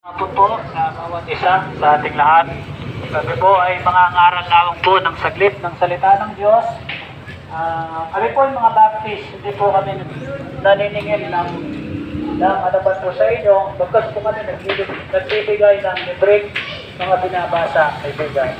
Hapon po sa bawat isa sa ating lahat. Kami po ay mga ngaral lamang po ng saglit ng salita ng Diyos. Kami po ay mga Baptist, hindi po kami naniningil ng alaban po sa inyo. Bagkas po kami nagbibigay ng libreng mga binabasa, kaibigan.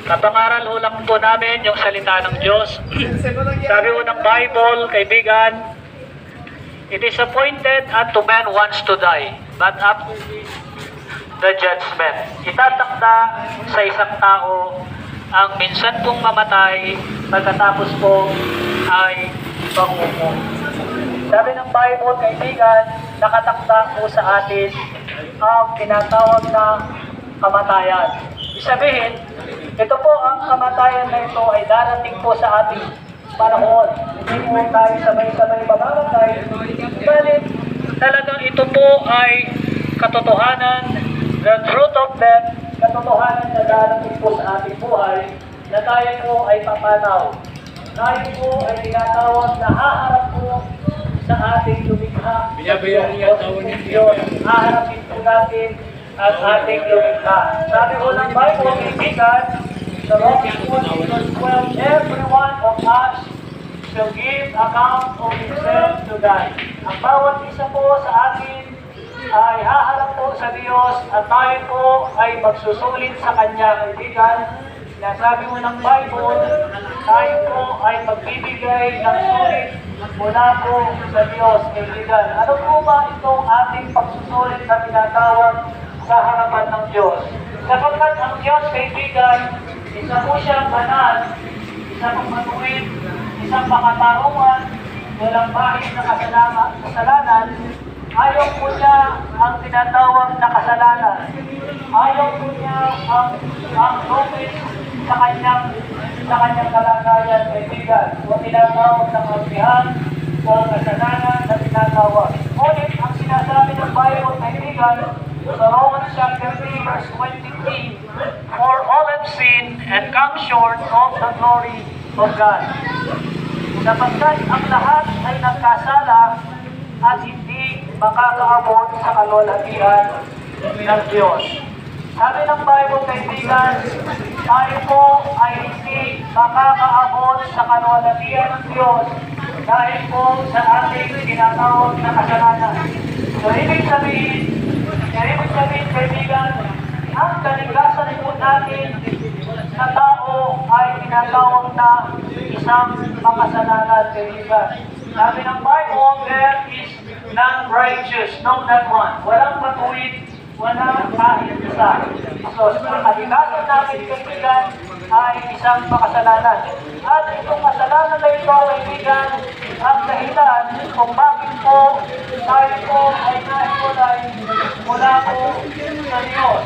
Kapangaral ho lang po namin yung salita ng Diyos. Sabi po ng Bible, kaibigan, it is appointed unto man once to die, but after this, the judgment. Itatakda sa isang tao ang minsan pong mamatay, pagkatapos po ay panghukom. Sabi ng Bible, kaibigan, nakatakda po sa atin ang tinatawag na kamatayan. Sabihin, ito po ang kamatayan na ito ay darating po sa ating panahon. Hindi po tayo sabay-sabay mamamatay. Galit, talagang ito po ay katotohanan, the truth of death, katotohanan na darating po sa ating buhay, na tayo po ay papanaw. Tayo po ay tinatawag na haharap po sa ating lumikha. Binabayaran niya ang tawag ng Diyos. Haharapin po natin ang ating lumikha. Sabi ko ng Bible, kaibigan, sa Romans 1:12, every one of us shall give account of himself to God. Ang bawat isa po sa atin ay haharap po sa Diyos at tayo po ay magsusulit sa Kanya, kaibigan. Nasabi mo ng Bible, tayo po ay magbibigay ng sulit mula po sa Diyos, kaibigan. Ano po ba itong ating pagsusulit na tinatawag sa harapan ng Diyos? Sapagkat ang Diyos, kaibigan, isa po siyang banal, isang matuwid, isang makatarungan, walang bahid na kasalanan. Ayaw po niya ang tinatawag na kasalanan. Ayaw po niya ang lupit sa kanyang kalagayan, kaibigan. O tinatawag ng kampihan o kasalanan na tinatawag. Ngunit ang sinasabi ng Bible, kaibigan, sa Romans chapter 3 verse 23, for all have sinned and come short of the glory of God. Sapagkat ang lahat ay nagkasala at hindi makakaabot sa kalwalhatian ng Diyos. Sabi ng Bible, kaibigan, tayo po ay hindi makakaabot sa kalwalhatian ng Diyos dahil po sa ating tinatawag na kasalanan. So, ibig sabihin, kaibigan, ang kaligasan po natin na tao ay tinatawag na isang makasalanan, kaibigan. Sabi ng Bible, there is none righteous, no not one. Walang matuwid, walang kahit isa. So, ang kaligasan natin, kaibigan, ay isang makasalanan. At itong kasalanan na ito, kaibigan, ang dahilan kung bakit po tayo po ay nahiwalay mula po sa Diyos.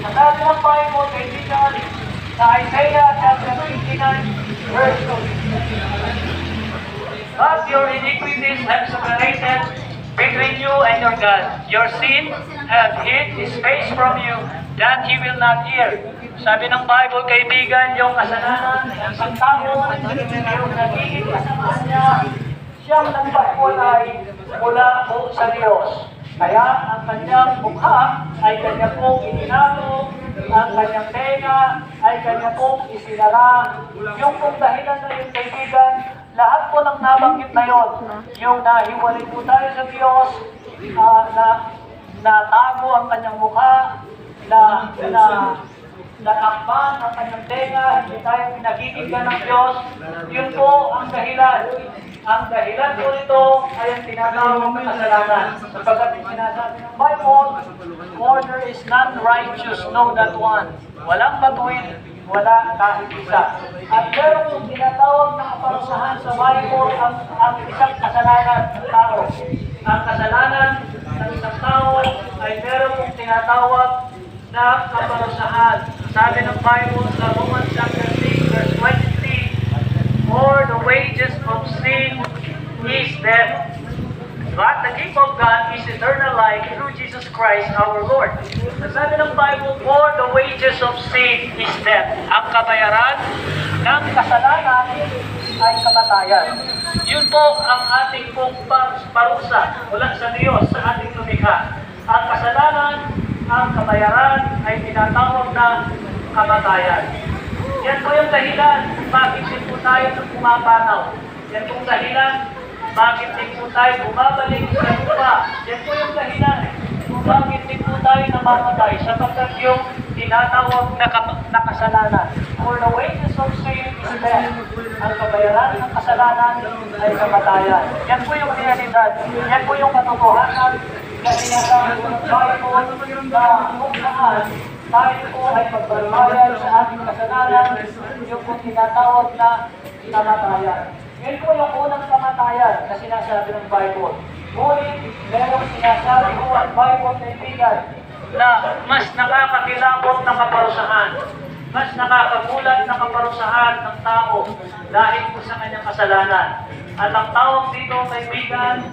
Ang sabi ng Bible, kaibigan, sa Isaiah chapter 59, verse 2. But your iniquities have separated between you and your God. Your sin have hid his face from you, that he will not hear. Sabi ng Bible, kaibigan, yung kasalanan ng isang tao, yung nagiging kasama niya, siyang nagpapulay mula po sa Diyos. Kaya ang kanyang mukha ay kanya pong itinago, ang kanyang tenga ay kanya pong isinara. Yung pong dahilan na yung kaibigan, lahat po ng nabanggit na yon, yung nahiwalay po tayo sa Diyos, na tago ang kanyang mukha, natakpan ang kanyang tenga, hindi tayo pinagiginggan ng Diyos, yun po ang dahilan. Ang dahilan po nito ay ang tinatawag na kasalanan. Sapagkat sinasabi ng Bible, for there is none righteous, no not one. Walang matuwid, wala kahit isa. At meron yung tinatawag na kaparusahan sa Bible ang isang kasalanan ng tao. Ang kasalanan ng isang tao ay meron yung tinatawag na kaparusahan. Sabi ng Bible sa Romans chapter 3 verse 23, for the wages of sin is death, but the gift of God is eternal life through Jesus Christ our Lord. Sabi ng Bible, for the wages of sin is death. Ang kabayaran ng kasalanan ay kamatayan. Yun po ang ating pong parusa mula sa Diyos sa ating lumikha. Ang kasalanan ang kabayaran ay tinatawag na kamatayan. Yan po yung dahilan kung bakit din po tayo pumapanaw. Yan po yung dahilan bakit din po tayo bumabalik sa lupa. Yan po yung dahilan kung bakit din po tayo namamatay sapagkat yung tinatawag na kasalanan. For the wages of sin is death. Ang kabayaran ng kasalanan ay kamatayan. Yan po yung realidad. Yan po yung katotohanan na sinasabi ng Bible na kung saan tayo po ay magbabayad sa ating kasalanan, yung po tinatawag na kamatayan. Yan po yung unang kamatayan na sinasabi ng Bible. Ngunit, merong sinasabi po ang Bible, kaibigan, na mas nakakakilabot na kaparusahan, mas nakakagulat na kaparusahan ng tao dahil po sa kanyang kasalanan. At ang tawag dito, kaibigan,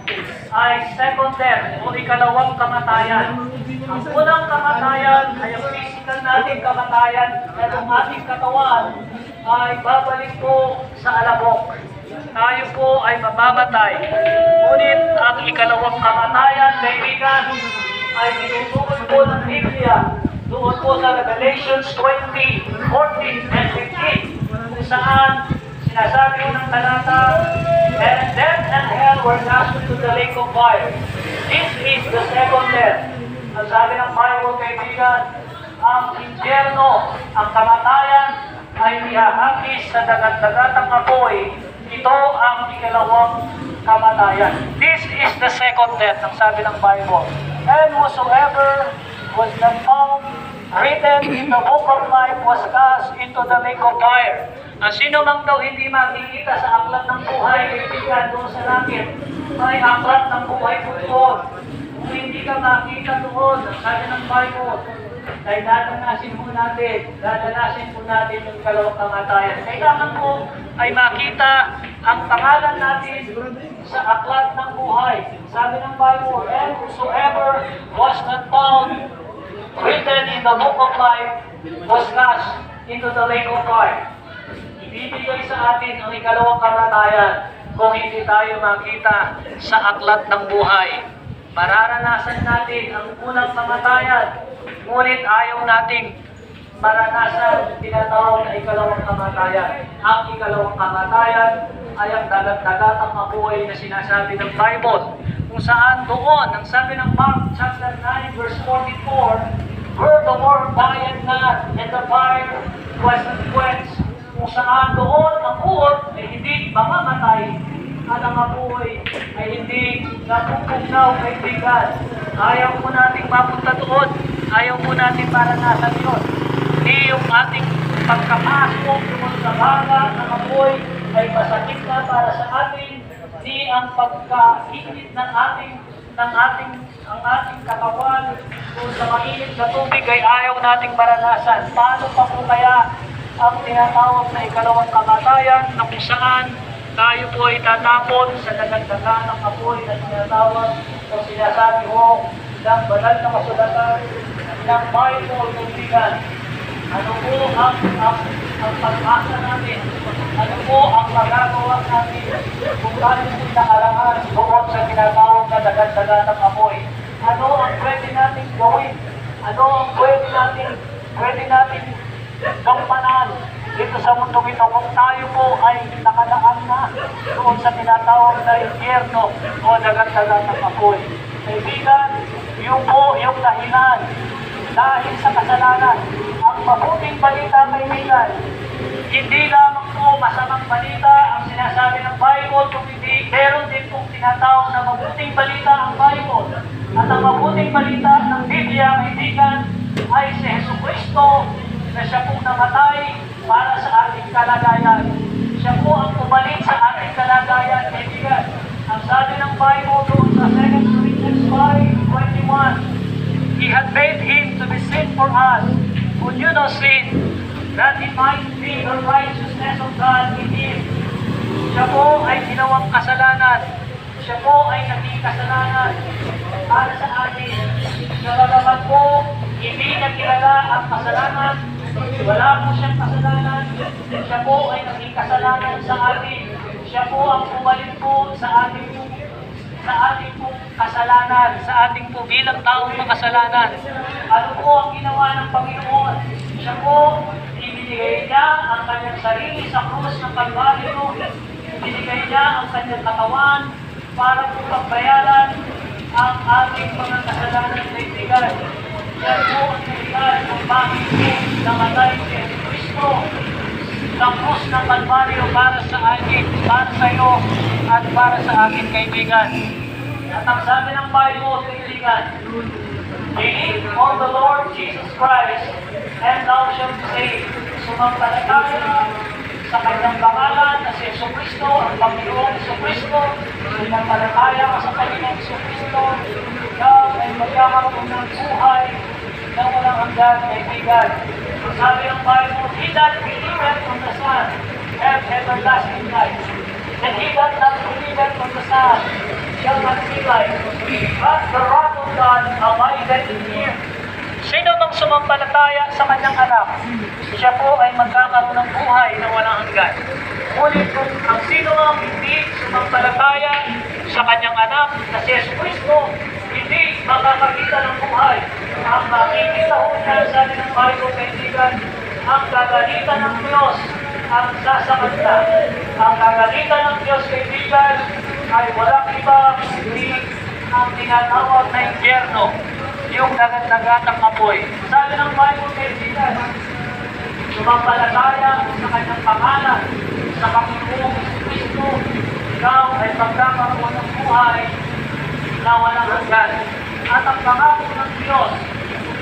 ay second death o ikalawang kamatayan. Ang unang kamatayan ay ang physical nating kamatayan na ang ating katawan ay babalik po sa alabok. Tayo po ay mamamatay. Ngunit ang ikalawang kamatayan, kaibigan, ay tinutukoy po ng Biblia doon po sa Revelations 20, 14, and 15 kung saan sinasabi ko ng talata, and death and hell were cast into the lake of fire. This is the second death. Ang sabi ng Bible, kaibigan, ang impyerno, ang kamatayan, ay ihahagis sa dagat-dagatang apoy. Ito ang ikalawang kamatayan. This is the second death, ang sabi ng Bible. And whosoever was not found written in the book of life was cast into the lake of fire. Ang sino mang daw hindi makikita sa aklat ng buhay, kaibigan, doon sa langit, may aklat ng buhay po doon. Kung hindi ka makita doon, ang sabi ng Bible, ay dadanasin po natin yung ikalawang kamatayan. Kailangan po ay makita ang pangalan natin sa aklat ng buhay. Sabi ng Bible, and whosoever was not found written in the book of life was cast into the lake of fire. Ibibigay sa atin ang ikalawang kamatayan kung hindi tayo makita sa aklat ng buhay. Mararanasan natin ang unang kamatayan, ngunit ayaw nating maranasan tinatawag na ikalawang kamatayan. Ang ikalawang kamatayan ay ang dagat-dagatang apoy na sinasabi ng Bible, kung saan doon, ang sabi ng Mark chapter 9 verse 44, where the Lord died not and the fire was not quenched, kung saan doon ang uot ay hindi mamamatay at ang apoy ay hindi napupugnaw, kaibigan. Ayaw po nating mapunta doon. Ayaw po natin maranasan yun. Hindi yung ating pagkapasok doon sa baga ng apoy ay masakit na para sa atin. Hindi ang pagkainit ng ating katawan doon sa mainit na tubig ay ayaw nating maranasan. Paano pa po kaya ang tinatawag na ikalawang kamatayan na kung saan tayo po ay tatapon sa dagat-dagat ng apoy na tinatawag o sinasabi ho ng banal na kasulatan ng Bible, kaibigan. Ano po ang pag-asa natin? Ano po ang magagawa natin kung tayo po nakalaan doon sa tinatawag na dagat-dagat ng apoy? Ano ang pwede natin gawin? Ano ang pwede natin gampanan dito sa mundo ito kung tayo po ay nakalaan na doon sa tinatawag na impyerno o dagat-dagat ng apoy? Kaibigan, yung dahilan dahil sa kasalanan. Ang mabuting balita, kaibigan, hindi lamang po masamang balita ang sinasabi ng Bible, kung hindi, meron din pong tinatawag na mabuting balita ang Bible. At ang mabuting balita ng Biblia, kaibigan, ay si Jesucristo na siya pong namatay para sa ating kalagayan. Siya po ang pumalit sa ating kalagayan, kaibigan. Ang sabi ng Bible doon sa 2 Corinthians 5:21, He had made Him to be sin for us, who knew no sin, that He might be the righteousness of God in Him. Siya po ay ginawang kasalanan. Siya po ay naging kasalanan para sa atin. Nalalaman po, hindi niya kilala ang kasalanan. Wala po siyang kasalanan. Siya po ay naging kasalanan sa atin. Siya po ang pumalit po sa ating kasalanan, sa ating po bilang taong makasalanan. Ano po ang ginawa ng Panginoon? Siya po, ibinigay niya ang kanyang sarili sa krus ng Kalbaryo. Ibinigay niya ang kanyang katawan para po pagbayaran ang ating mga kasalanan sa kaibigan. Yan po ang kaibigan kung bakit po namatay si Kristo sa krus ng Kalbaryo para sa akin, para sa iyo, at para sa akin, kaibigan. At ang sabi ng Bible, kaibigan, believe on the Lord Jesus Christ, and thou shalt be saved. Sumampalataya sa kanyang pangalan na si Jesucristo, ang Panginoong Jesucristo. Sumampalataya ka sa Panginoong Jesucristo, ikaw ay magkakaroon ng buhay na walang hanggan, kaibigan. Sabi ng Bible, he that believeth on the Son have everlasting life. And he that not believeth on the Son shall not see life, but the wrath of God abideth in him. Sino mang sumampalataya sa kanyang anak, siya po ay magkakaroon ng buhay na walang hanggan. Ngunit kung ang sino mang hindi sumampalataya sa kanyang anak na si Jesucristo, hindi makakakita ng buhay. Ang makikita ho niya sa ng Bible, kaibigan, ang kagalitan ng Diyos ang sasakanta. Ang kagalitan ng Diyos, kaibigan, ay walang iba kundi ang tinatawag na impyerno, yung dagat-dagatang apoy. Sabi ng Bible, kaibigan, sumampalataya sa kanyang pangalan, sa Panginoong Kristo, ikaw ay magkakaroon ng buhay na walang hanggan. At ang pangako ng Diyos,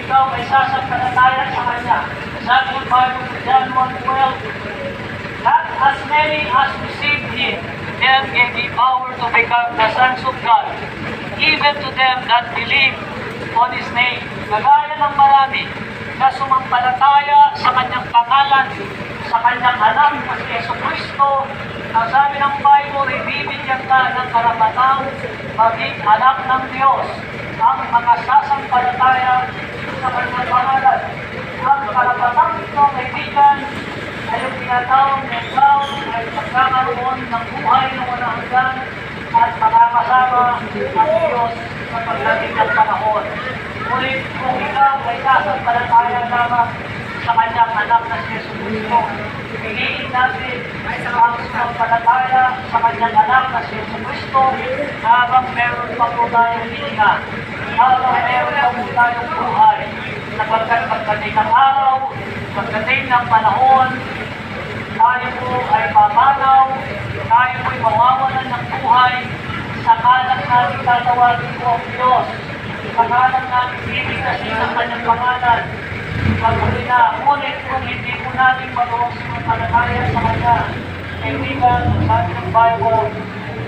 ikaw ay sasampalataya sa Kanya. Sabi ng Bible sa John 1:12, that as many as received Him, them gave He power to become the sons of God, even to them that believe on His name. Kagaya ng marami na sumampalataya sa Kanyang pangalan, sa Kanyang anak na si Jesucristo. Ang sabi ng Bible, ibibigyan ka ng karapatang maging anak ng Diyos, ang mga sasampalataya sa Kanyang pangalan. Ang karapatang ito, kaibigan, ay yung tinatawag na ikaw ay magkakaroon ng buhay na walang hanggan at makakasama ang Diyos sa pagdating ng panahon. Ngunit kung ikaw ay sasampalataya lamang sa Kanyang anak na si Jesucristo, piliin natin ang sumampalataya sa Kanyang anak na si Jesucristo habang meron pa po tayong hininga, habang meron pa po tayong buhay, sapagkat pagdating ng araw, pagdating ng panahon, tayo po ay papanaw, tayo po ay mawawalan ng buhay, sakalang natin tatawagin po ang Diyos, sakalang natin bibigkasin ang Kanyang pangalan. Pagkuli na, ngunit kung hindi po natin magawang sumampalataya sa Kanya, kaibigan, sabi ng Bible,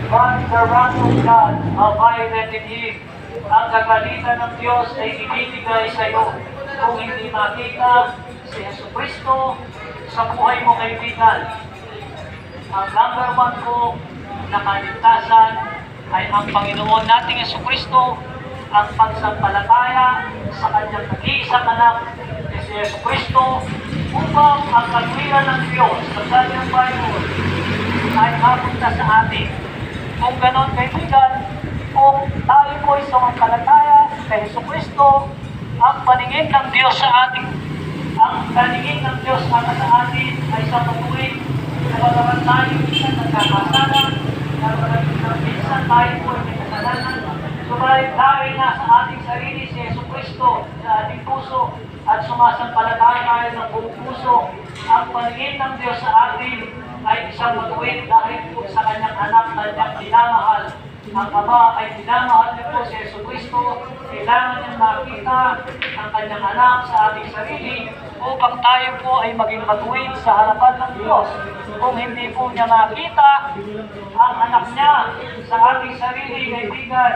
but the wrath of God abideth in Him. Ang kagalitan ng Diyos ay ibibigay sa iyo kung hindi makita si Jesucristo sa buhay mo, kaibigan. Ang number one po na kaligtasan ay ang Panginoon nating Jesucristo, ang pagsampalataya sa Kanyang nag-iisang anak na si Jesucristo, upang ang katwiran ng Diyos, sabi ng Bible, ay mapunta sa atin. Kung ganon, kaibigan, kung tayo po ay sumampalataya kay Jesucristo, ang paningin ng Diyos sa atin, ang paningin ng Diyos para sa atin ay sa patuloy na bagaman tayo minsan nagkakasala, na minsan tayo po ay may kasalanan, subalit dahil na sa ating sarili si Jesucristo sa ating puso at sumasampalataya tayo ng buong puso, ang paningin ng Diyos sa atin ay isang matuwid dahil po sa Kanyang anak na Kanyang minamahal. Ang Ama ay minamahal niyo po si Jesucristo. Kailangan niyang makita ang Kanyang anak sa ating sarili upang tayo po ay maging matuwid sa harapan ng Diyos. Kung hindi po niya makita ang anak niya sa ating sarili, kaibigan,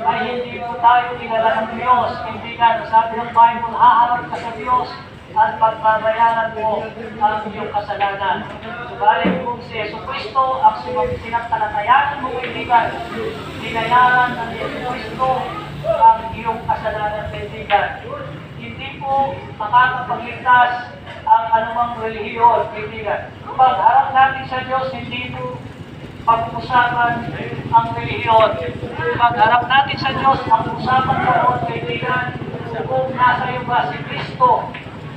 ay hindi po tayo kilala ng Diyos. Kaibigan, sabi ng Bible, haharap ka sa Diyos at pagbabayaran mo ang iyong kasalanan. Subalit kung si Jesucristo ang sinagtalatayanan mo, kaibigan, binayaran ng Jesucristo ang iyong kasalanan, kaibigan. Hindi po makakapagligtas ang anumang relihiyon, kaibigan. Pagharap natin sa Diyos, hindi po pag-usapan ang relihiyon. Pagharap natin sa Diyos, ang usapan doon, kaibigan, kung nasa iyo ba si Kristo,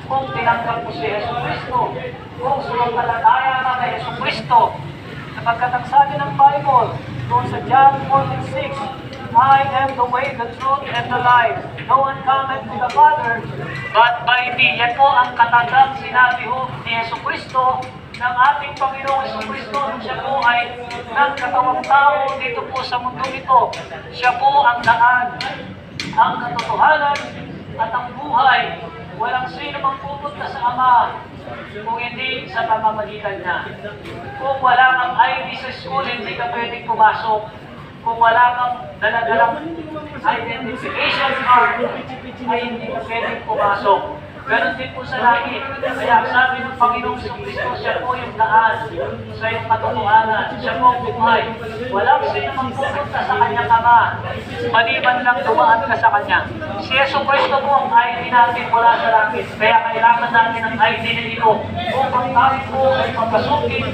kung tinanggap mo si Yesu Kristo, kung sumampalataya ka kay Yesu Kristo. Sapagkat ang sabi ng Bible, doon sa John 14:6, I am the way, the truth, and the life. No one cometh to the Father, but by me. Yan po ang katagang sinabi ho ni Yesu Kristo ng ating Panginoong Yesu Kristo nung siya po ay nagkatawang tao dito po sa mundong ito. Siya po ang daan, ang katotohanan, at ang buhay. Walang sino magpupunta sa Ama kung hindi sa pamamagitan niya. Kung wala kang ID sa school, hindi ka pwedeng pumasok. Kung wala kang daladalang identification card, ay hindi ka pwedeng pumasok. Ganon din po sa langit. Kaya sabi ng Panginoong Kristo, siya po yung daan sa iyong katotohanan. Siya po ang buhay. Walang sino magpupunta sa kanyang Ama, maliban lang dumaan ka sa kanya. Si Yesu Kristo po ang ID natin mula sa langit. Kaya kailangan natin ang ID na ito upang tayo po ay papasukin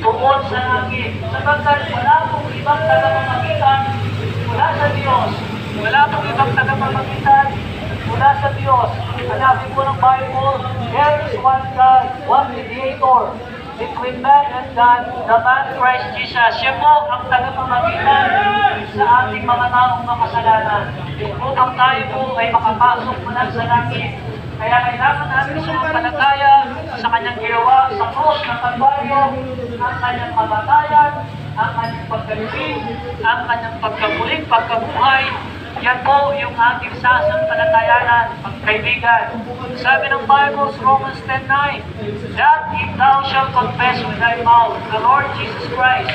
doon sa langit. Sapagkat wala pong ibang tagapamagitan mula sa Diyos. Wala pong ibang tagapamagitan mula sa Diyos. Sinabi po ng Bible, there is one God, one mediator between man and God, the man Christ Jesus. Siya po ang tagapamagitan sa ating mga taong makasalanan. Upang tayo po ay makapasok mula sa langit. Kaya kailangan natin sumampalataya sa kanyang ginawa sa krus ng Kalbaryo, ang kanyang kamatayan, ang kanyang pagkalibing, ang kanyang pagkamuling, pagkabuhay. Yan po yung ating sasampalatayanan, pagkaibigan. Sabi ng Bible, Romans 10:9, that if thou shalt confess with thy mouth the Lord Jesus Christ,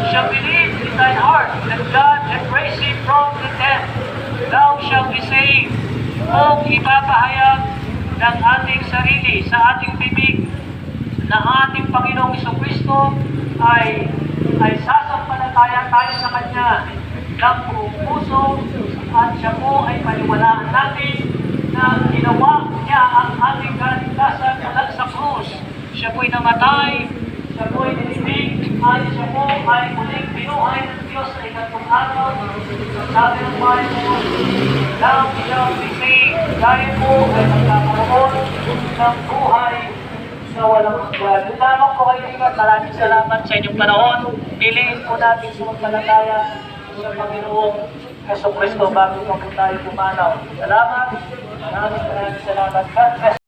shall believe in thine heart that God hath raised him from the dead, thou shalt be saved. Kung ipapahayag ng ating sarili sa ating bibig na ating Panginoong Jesucristo ay sasampalataya tayo sa Kanya ng buong puso, at siya po ay paniwalaan natin na ginawa niya ang ating kaligtasan mula sa krus. Siya po'y namatay, siya po'y nilibing, at siya po ay muling binuhay ng Diyos sa ikatlong araw. Sabi ng Bible, thou shalt be saved. Tayo po ay magkakaroon ng buhay na walang hanggan. Yung lamang po kaibigan, maraming salamat sa inyong panahon. Piliin po natin sumampalataya sa Panginoong Jesucristo bago pa po tayo pumanaw. Salamat. Maraming salamat. God bless.